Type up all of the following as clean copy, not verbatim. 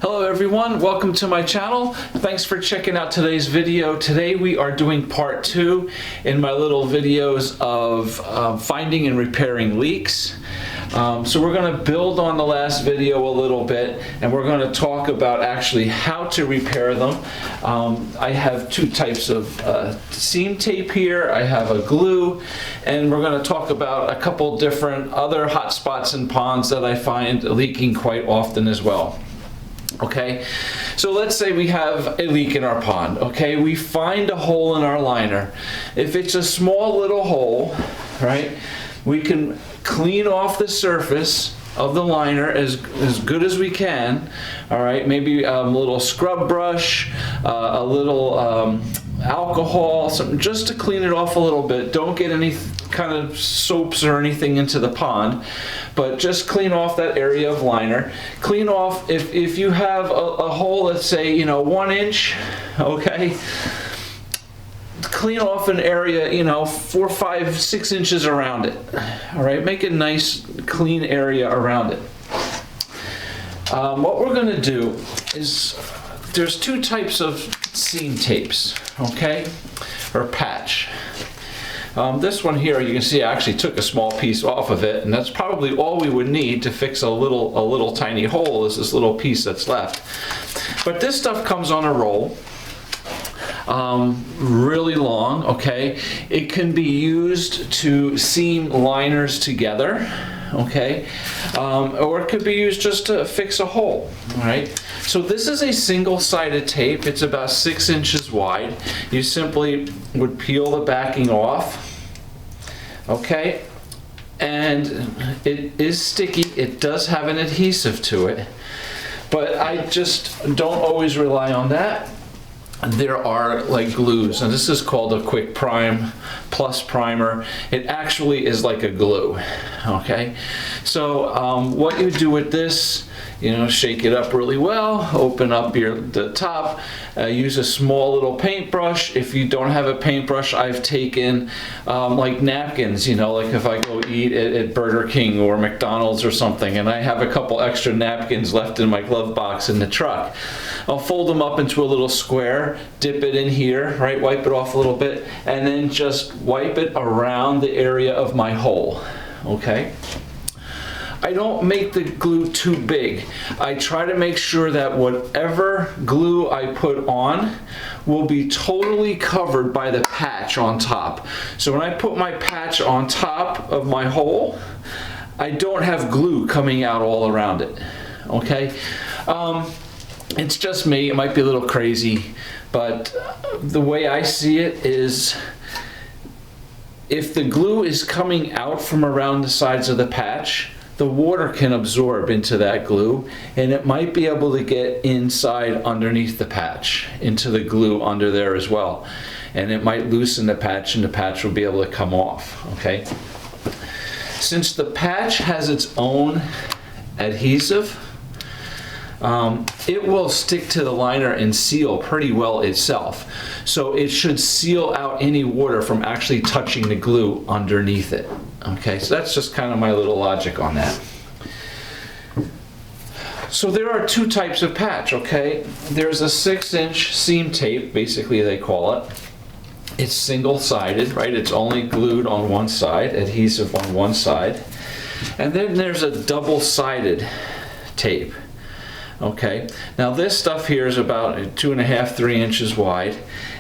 Hello everyone, welcome to my channel. Thanks for checking out today's video. Today we are doing part 2 in my little videos of finding and repairing leaks. So we're going to build on the last video a little bit, and we're going to talk about actually how to repair them. I have two types of seam tape here. I have a glue, and we're going to talk about a couple different other hot spots in ponds that I find leaking quite often as well. Okay, so let's say we have a leak in our pond. Okay, we find a hole in our liner. If it's a small little hole, right, we can clean off the surface of the liner as good as we can. All right, maybe a little scrub brush, a little alcohol, something just to clean it off a little bit. Don't get any kind of soaps or anything into the pond, but just clean off that area of liner. Clean off, if you have a hole, let's say, 1 inch, okay, clean off an area, 4, 5, 6 inches around it. All right, make a nice clean area around it. What we're going to do is, there's two types of seam tapes, okay, or patch. This one here, you can see I actually took a small piece off of it, and that's probably all we would need to fix a little tiny hole, is this little piece that's left. But this stuff comes on a roll, really long, okay? It can be used to seam liners together, okay? Or it could be used just to fix a hole, all right? So this is a single-sided tape. It's about 6 inches wide. You simply would peel the backing off, okay? And it is sticky. It does have an adhesive to it, but I just don't always rely on that. There are like glues, and this is called a Quick Prime Plus Primer. It actually is like a glue, okay? So what you do with this, shake it up really well, open up the top, use a small little paintbrush. If you don't have a paintbrush, I've taken like napkins, like if I go eat at Burger King or McDonald's or something, and I have a couple extra napkins left in my glove box in the truck. I'll fold them up into a little square, dip it in here, right, wipe it off a little bit, and then just wipe it around the area of my hole, okay? I don't make the glue too big. I try to make sure that whatever glue I put on will be totally covered by the patch on top. So when I put my patch on top of my hole, I don't have glue coming out all around it, okay? It's just me. It might be a little crazy, but the way I see it is, if the glue is coming out from around the sides of the patch, the water can absorb into that glue, and it might be able to get inside underneath the patch, into the glue under there as well. And it might loosen the patch, and the patch will be able to come off, okay? Since the patch has its own adhesive, it will stick to the liner and seal pretty well itself. So it should seal out any water from actually touching the glue underneath it. Okay, so that's just kind of my little logic on that. So there are two types of patch, okay? There's a 6-inch seam tape, basically they call it. It's single-sided, right? It's only glued on one side, adhesive on one side. And then there's a double-sided tape. Okay, now this stuff here is about 2.5, 3 inches wide,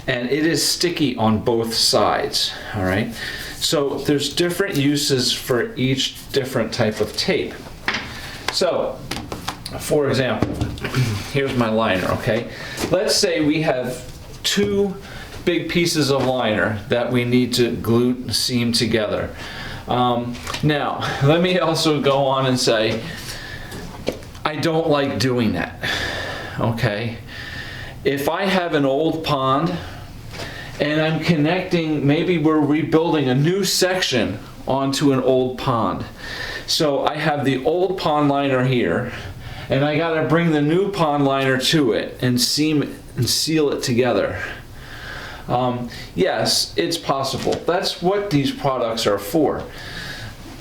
and it is sticky on both sides, all right? So there's different uses for each different type of tape. So, for example, here's my liner, okay? Let's say we have 2 big pieces of liner that we need to glue, seam together. Now, let me also go on and say, I don't like doing that, okay? If I have an old pond and I'm connecting, maybe we're rebuilding a new section onto an old pond. So I have the old pond liner here, and I gotta bring the new pond liner to it and seam it and seal it together. Yes, it's possible. That's what these products are for.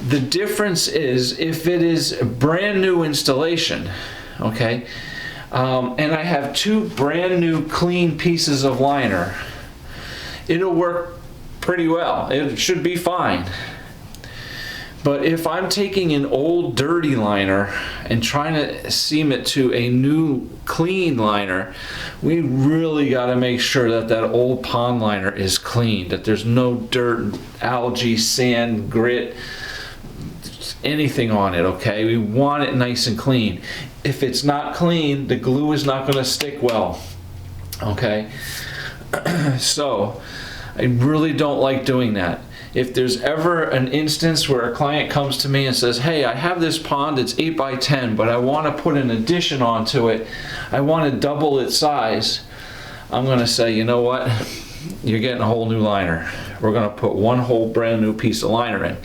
The difference is if it is a brand new installation, okay, and I have two brand new clean pieces of liner, it'll work pretty well. It should be fine. But if I'm taking an old dirty liner and trying to seam it to a new clean liner, we really got to make sure that that old pond liner is clean, that there's no dirt, algae, sand, grit, anything on it, okay? We want it nice and clean. If it's not clean, the glue is not going to stick well, okay? So I really don't like doing that. If there's ever an instance where a client comes to me and says, hey, I have this pond, it's 8 by 10, but I want to put an addition onto it, I want to double its size, I'm going to say, you know what, you're getting a whole new liner. We're going to put one whole brand new piece of liner in.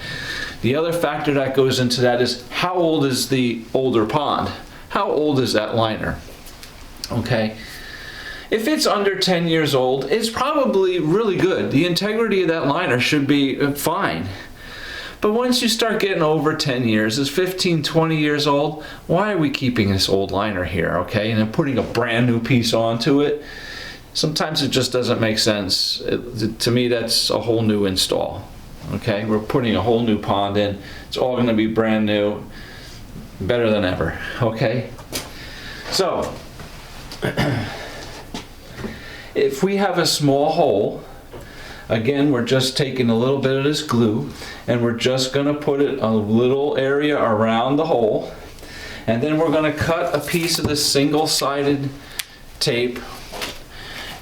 The other factor that goes into that is, how old is the older pond? How old is that liner? Okay. If it's under 10 years old, it's probably really good. The integrity of that liner should be fine. But once you start getting over 10 years, it's 15, 20 years old, why are we keeping this old liner here, okay? And then putting a brand new piece onto it, sometimes it just doesn't make sense. To me, that's a whole new install, okay? We're putting a whole new pond in. It's all gonna be brand new, better than ever, okay? So, if we have a small hole, again, we're just taking a little bit of this glue and we're just going to put it a little area around the hole, and then we're going to cut a piece of this single-sided tape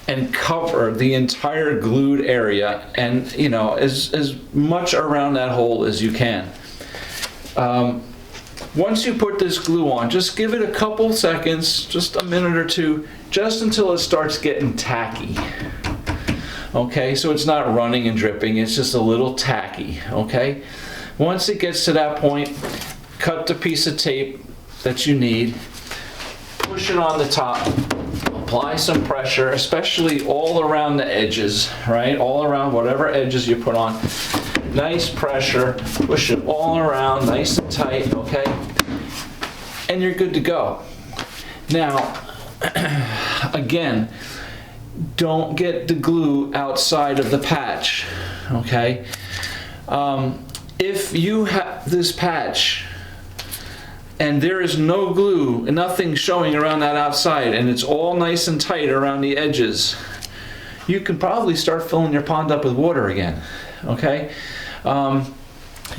and cover the entire glued area, and you know, as much around that hole as you can. Once you put this glue on, just give it a couple seconds, just a minute or two, just until it starts getting tacky. Okay, so it's not running and dripping, it's just a little tacky, okay? Once it gets to that point, cut the piece of tape that you need, push it on the top, apply some pressure, especially all around the edges, right? All around whatever edges you put on. Nice pressure, push it all around, nice and tight, okay? And you're good to go. Now, again, don't get the glue outside of the patch, okay? If you have this patch and there is no glue, nothing showing around that outside, and it's all nice and tight around the edges, you can probably start filling your pond up with water again, okay?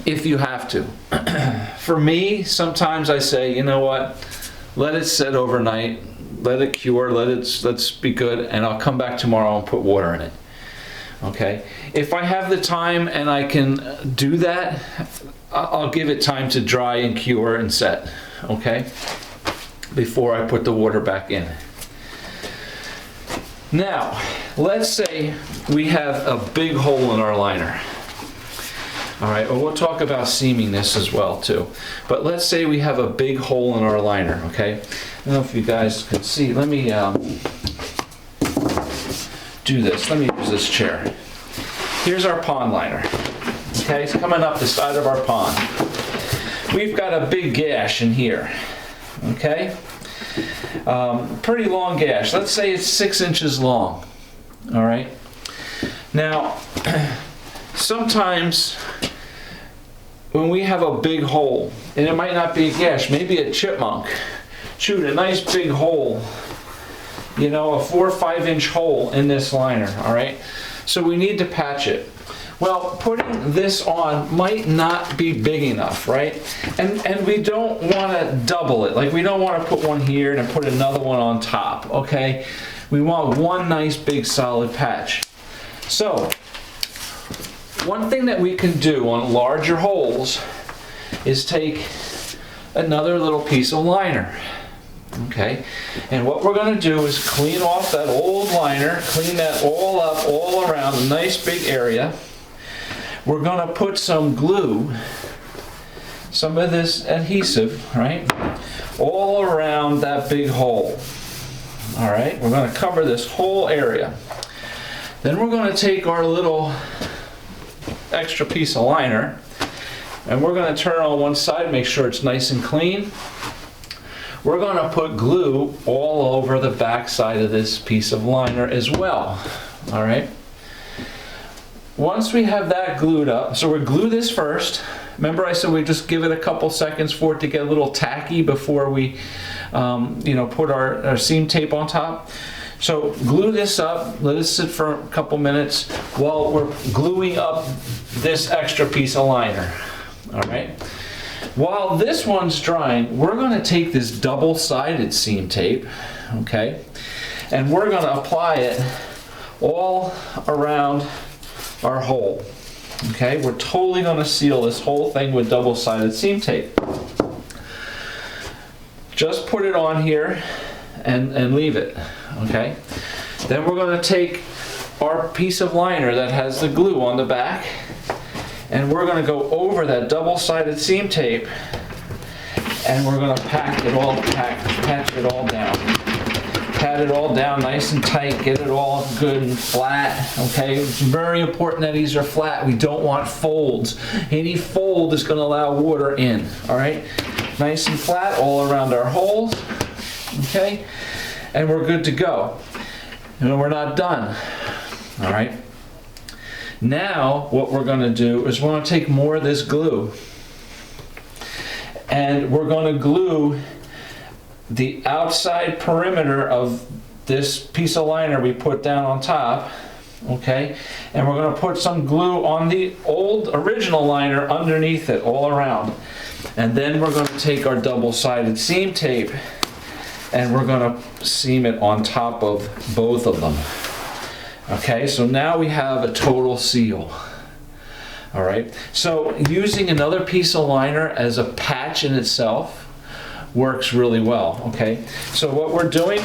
If you have to. For me, sometimes I say, you know what, let it sit overnight, let it cure, let's be good, and I'll come back tomorrow and put water in it. Okay? If I have the time and I can do that, I'll give it time to dry and cure and set, okay? Before I put the water back in. Now, let's say we have a big hole in our liner. All right, well, we'll talk about seaming this as well too. But let's say we have a big hole in our liner, okay? I don't know if you guys can see. Let me do this. Let me use this chair. Here's our pond liner. Okay, it's coming up the side of our pond. We've got a big gash in here. Okay? Pretty long gash. Let's say it's 6 inches long. All right? Now, sometimes when we have a big hole, and it might not be a gash, maybe a chipmunk chewed a nice big hole, you know, a 4 or 5 inch hole in this liner, all right? So we need to patch it. Well, putting this on might not be big enough, right? And we don't want to double it. Like, we don't want to put one here and put another one on top, okay? We want one nice big solid patch. So, one thing that we can do on larger holes is take another little piece of liner. Okay, and what we're going to do is clean off that old liner, clean that all up, all around a nice big area. We're going to put some glue, some of this adhesive, right, all around that big hole. All right, we're going to cover this whole area. Then we're going to take our little extra piece of liner, and we're going to turn it on one side, make sure it's nice and clean. we're going to put glue all over the back side of this piece of liner as well. All right. Once we have that glued up, so we glue this first. Remember I said we just give it a couple seconds for it to get a little tacky before we put our seam tape on top. So glue this up, let it sit for a couple minutes while we're gluing up this extra piece of liner. All right. While this one's drying, we're going to take this double-sided seam tape, okay, and we're going to apply it all around our hole. Okay, we're totally going to seal this whole thing with double-sided seam tape. Just put it on here and leave it. Okay, then we're going to take our piece of liner that has the glue on the back, and we're going to go over that double-sided seam tape, and we're going to patch it all down. Pat it all down nice and tight, get it all good and flat. Okay, it's very important that these are flat. We don't want folds. Any fold is going to allow water in. All right, nice and flat all around our holes. Okay, and we're good to go. And we're not done. All right. Now what we're going to do is we're going to take more of this glue, and we're going to glue the outside perimeter of this piece of liner we put down on top, okay? And we're going to put some glue on the original liner underneath it all around. And then we're going to take our double-sided seam tape and we're going to seam it on top of both of them. Okay, so now we have a total seal. All right, so using another piece of liner as a patch in itself works really well. Okay, so what we're doing,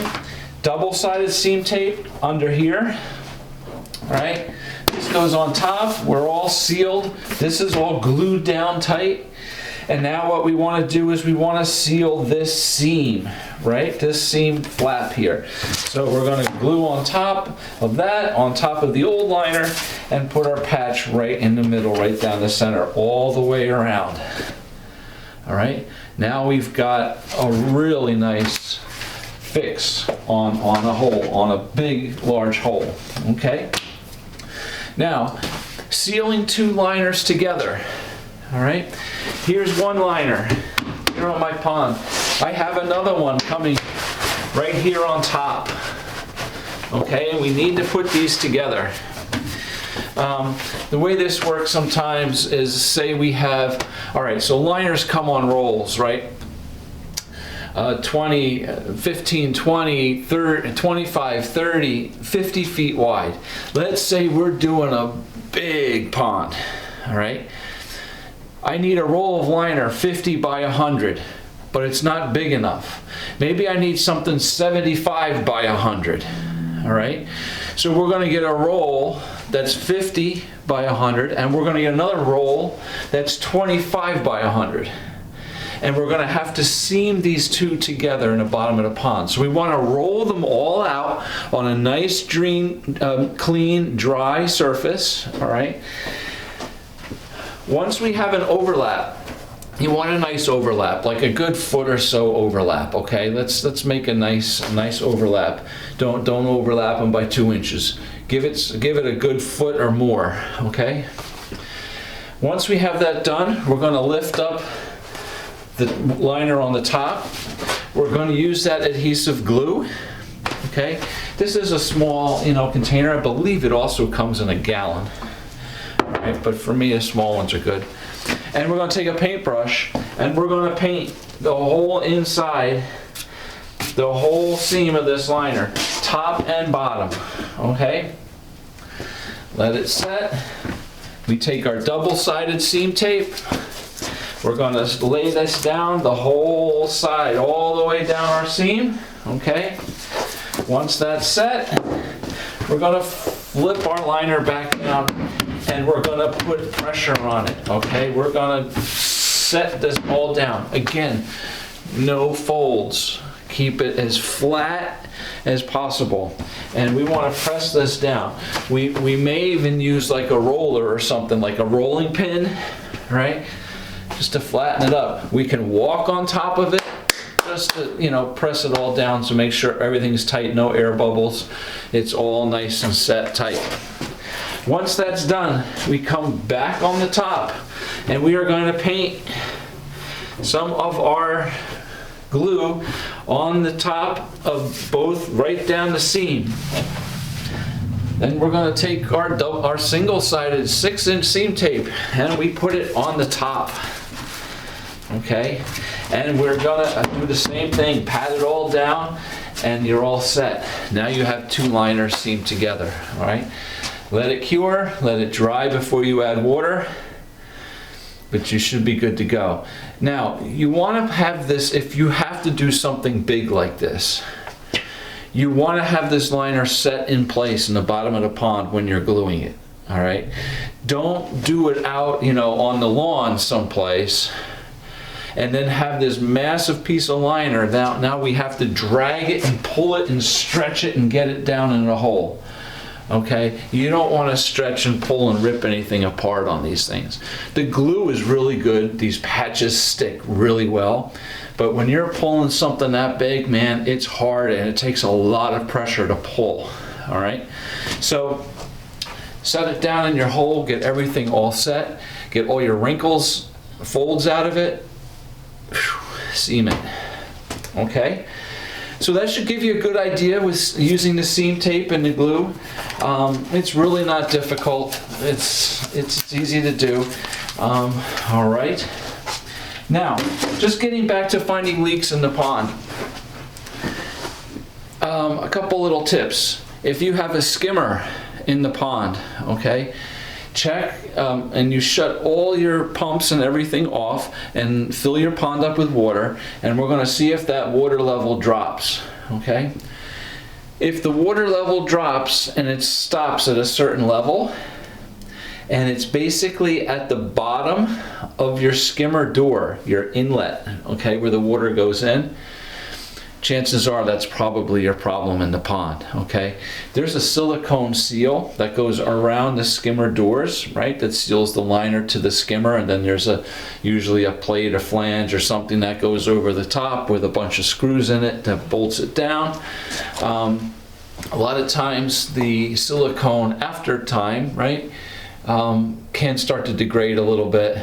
double-sided seam tape under here. All right, this goes on top. We're all sealed. This is all glued down tight. And now what we want to do is we want to seal this seam, right? This seam flap here. So we're going to glue on top of that, on top of the old liner, and put our patch right in the middle, right down the center, all the way around. All right, now we've got a really nice fix on a hole, on a big, large hole, okay? Now, sealing two liners together. All right, here's one liner here on my pond. I have another one coming right here on top. Okay, and we need to put these together. The way this works sometimes is, say we have, all right, so liners come on rolls, right? 20, 15, 20, 30, 25, 30, 50 feet wide. Let's say we're doing a big pond, all right? I need a roll of liner 50 by 100, but it's not big enough. Maybe I need something 75 by 100, all right? So we're going to get a roll that's 50 by 100, and we're going to get another roll that's 25 by 100. And we're going to have to seam these two together in the bottom of the pond. So we want to roll them all out on a nice, clean, dry surface, all right? Once we have an overlap, you want a nice overlap, like a good foot or so overlap, okay? Let's make a nice overlap. Don't overlap them by 2 inches. Give it a good foot or more, okay? Once we have that done, we're going to lift up the liner on the top. We're going to use that adhesive glue, okay? This is a small, container. I believe it also comes in a gallon. Right, but for me, the small ones are good. And we're going to take a paintbrush and we're going to paint the whole inside, the whole seam of this liner, top and bottom. Okay? Let it set. We take our double-sided seam tape. We're going to lay this down the whole side, all the way down our seam. Okay? Once that's set, we're going to flip our liner back down and we're going to put pressure on it, okay? We're going to set this all down. Again, no folds. Keep it as flat as possible. And we want to press this down. We may even use like a roller or something, like a rolling pin, right? Just to flatten it up. We can walk on top of it just to, you know, press it all down to make sure everything's tight, no air bubbles. It's all nice and set tight. Once that's done, we come back on the top and we are going to paint some of our glue on the top of both, right down the seam. Then we're going to take our single-sided 6-inch seam tape and we put it on the top. Okay, and we're going to do the same thing, pat it all down, and you're all set. Now you have 2 liners seamed together. All right, let it cure, let it dry before you add water, but you should be good to go. Now you want to have this, if you have to do something big like this, you want to have this liner set in place in the bottom of the pond when you're gluing it. All right, don't do it out, you know, on the lawn someplace and then have this massive piece of liner. Now we have to drag it and pull it and stretch it and get it down in the hole. Okay, you don't want to stretch and pull and rip anything apart on these things. The glue is really good. These patches stick really well. But when you're pulling something that big, man, it's hard and it takes a lot of pressure to pull. All right, so set it down in your hole, get everything all set, get all your wrinkles, folds out of it, seam it. Okay, so that should give you a good idea with using the seam tape and the glue. It's really not difficult. It's easy to do. All right. Now, just getting back to finding leaks in the pond. A couple little tips. If you have a skimmer in the pond, okay, check and you shut all your pumps and everything off and fill your pond up with water, and we're going to see if that water level drops. Okay, if the water level drops and it stops at a certain level and it's basically at the bottom of your skimmer door, your inlet, okay, where the water goes in, chances are that's probably your problem in the pond. Okay, there's a silicone seal that goes around the skimmer doors, right, that seals the liner to the skimmer, and then there's usually a plate or flange or something that goes over the top with a bunch of screws in it that bolts it down. A lot of times the silicone, after time, right, can start to degrade a little bit,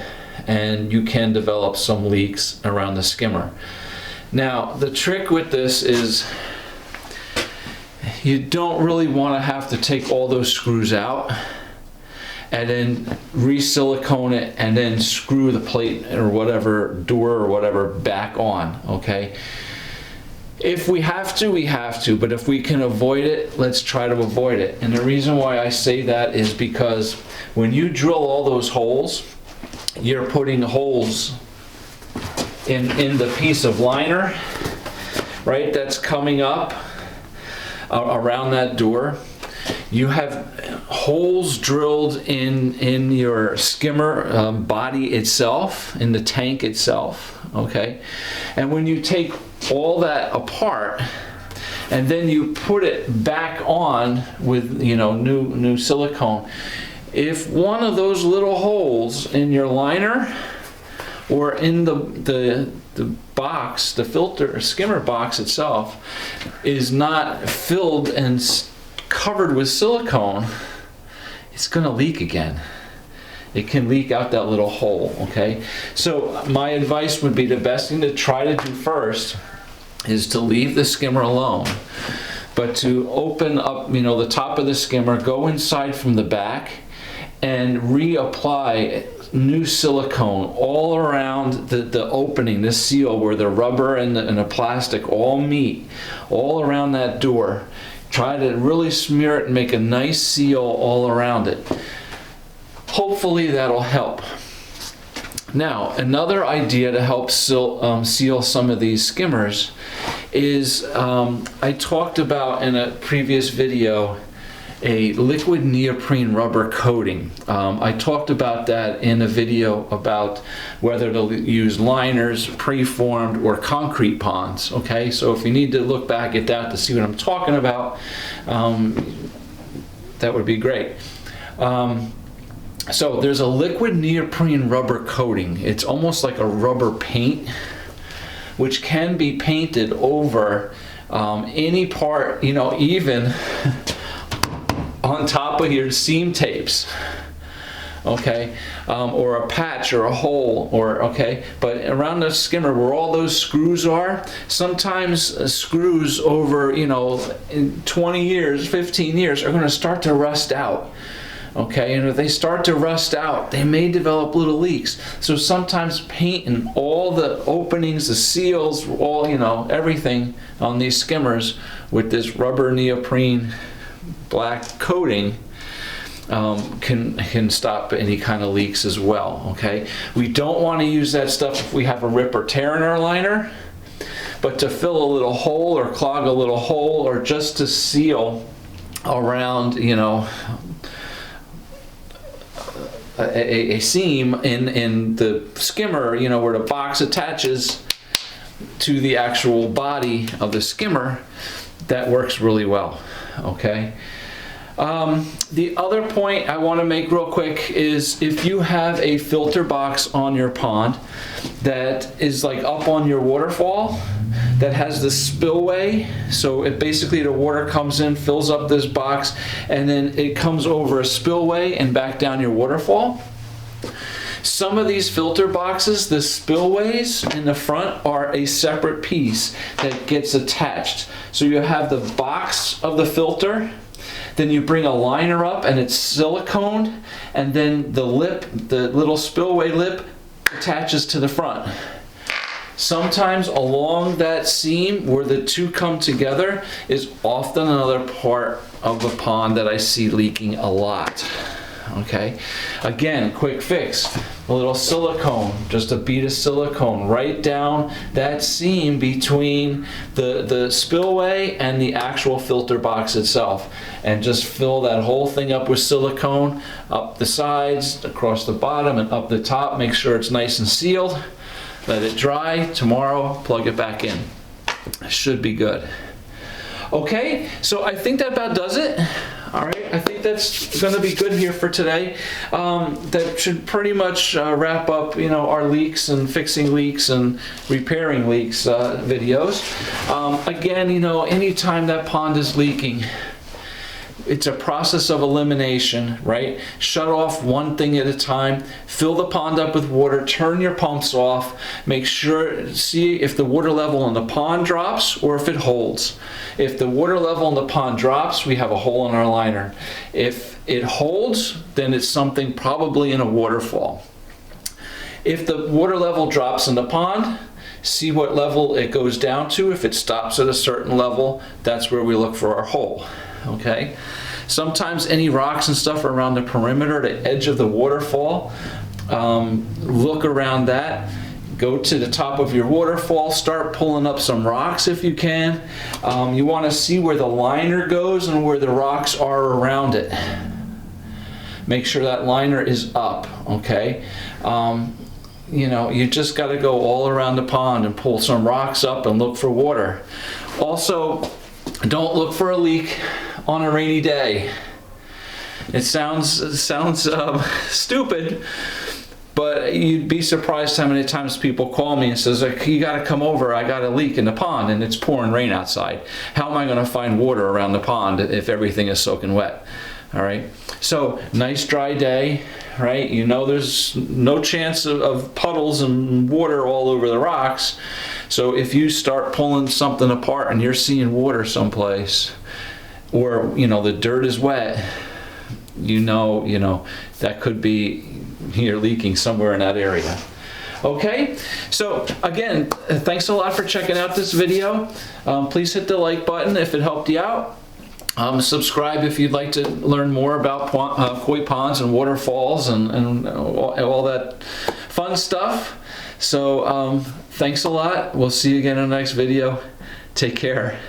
and you can develop some leaks around the skimmer. Now, the trick with this is you don't really want to have to take all those screws out and then re-silicone it and then screw the plate or whatever, door or whatever, back on. Okay, if we have to, we have to, but if we can avoid it, let's try to avoid it. And the reason why I say that is because when you drill all those holes, you're putting holes in the piece of liner, right, that's coming up around that door. You have holes drilled in your skimmer body itself, in the tank itself. Okay, and when you take all that apart and then you put it back on with, you know, new silicone, if one of those little holes in your liner or in the box, the filter skimmer box itself, is not filled and covered with silicone, it's going to leak again. It can leak out that little hole. Okay, so my advice would be, the best thing to try to do first is to leave the skimmer alone, but to open up, you know, the top of the skimmer, go inside from the back and reapply new silicone all around the opening, this seal where the rubber and the plastic all meet, all around that door. Try to really smear it and make a nice seal all around it. Hopefully that'll help. Now, another idea to help seal some of these skimmers is, I talked about in a previous video, a liquid neoprene rubber coating. I talked about that in a video about whether to use liners, preformed, or concrete ponds. Okay, so if you need to look back at that to see what I'm talking about, that would be great. So there's a liquid neoprene rubber coating. It's almost like a rubber paint, which can be painted over any part, you know, even on top of your seam tapes, okay, or a patch or a hole, or okay, but around the skimmer where all those screws are, sometimes screws over, you know, in 20 years, 15 years are going to start to rust out. Okay, and if they start to rust out, they may develop little leaks. So sometimes painting all the openings, the seals, all, you know, everything on these skimmers with this rubber neoprene black coating can stop any kind of leaks as well. Okay, we don't want to use that stuff if we have a rip or tear in our liner, but to fill a little hole or clog a little hole, or just to seal around, you know, a seam in the skimmer, you know, where the box attaches to the actual body of the skimmer, that works really well. Okay. The other point I want to make real quick is, if you have a filter box on your pond that is like up on your waterfall, that has the spillway, so it basically, the water comes in, fills up this box, and then it comes over a spillway and back down your waterfall. Some of these filter boxes, the spillways in the front are a separate piece that gets attached. So you have the box of the filter, then you bring a liner up and it's siliconed, and then the lip, the little spillway lip, attaches to the front. Sometimes along that seam where the two come together is often another part of the pond that I see leaking a lot. Okay, again, quick fix, a little silicone, just a bead of silicone right down that seam between the spillway and the actual filter box itself, and just fill that whole thing up with silicone, up the sides, across the bottom, and up the top. Make sure it's nice and sealed. Let it dry. Tomorrow, plug it back in. Should be good. Okay, so I think that about does it. All right, I think that's going to be good here for today. That should pretty much wrap up, you know, our leaks and fixing leaks and repairing leaks videos. Again, you know, anytime that pond is leaking, it's a process of elimination, right? Shut off one thing at a time, fill the pond up with water, turn your pumps off, make sure, see if the water level in the pond drops or if it holds. If the water level in the pond drops, we have a hole in our liner. If it holds, then it's something probably in a waterfall. If the water level drops in the pond, see what level it goes down to. If it stops at a certain level, that's where we look for our hole. Okay, sometimes any rocks and stuff around the perimeter, the edge of the waterfall, look around that. Go to the top of your waterfall, start pulling up some rocks if you can. You want to see where the liner goes and where the rocks are around it. Make sure that liner is up, okay? You know, you just got to go all around the pond and pull some rocks up and look for water. Also, don't look for a leak on a rainy day. It sounds stupid, but you'd be surprised how many times people call me and says, you got to come over, I got a leak in the pond and it's pouring rain outside. How am I going to find water around the pond if everything is soaking wet? All right, so nice dry day, right? You know there's no chance of puddles and water all over the rocks. So if you start pulling something apart and you're seeing water someplace, or you know the dirt is wet, you know that could be you're leaking somewhere in that area. Okay, so again, thanks a lot for checking out this video. Please hit the like button if it helped you out. Subscribe if you'd like to learn more about koi ponds and waterfalls and all that fun stuff. So thanks a lot. We'll see you again in the next video. Take care.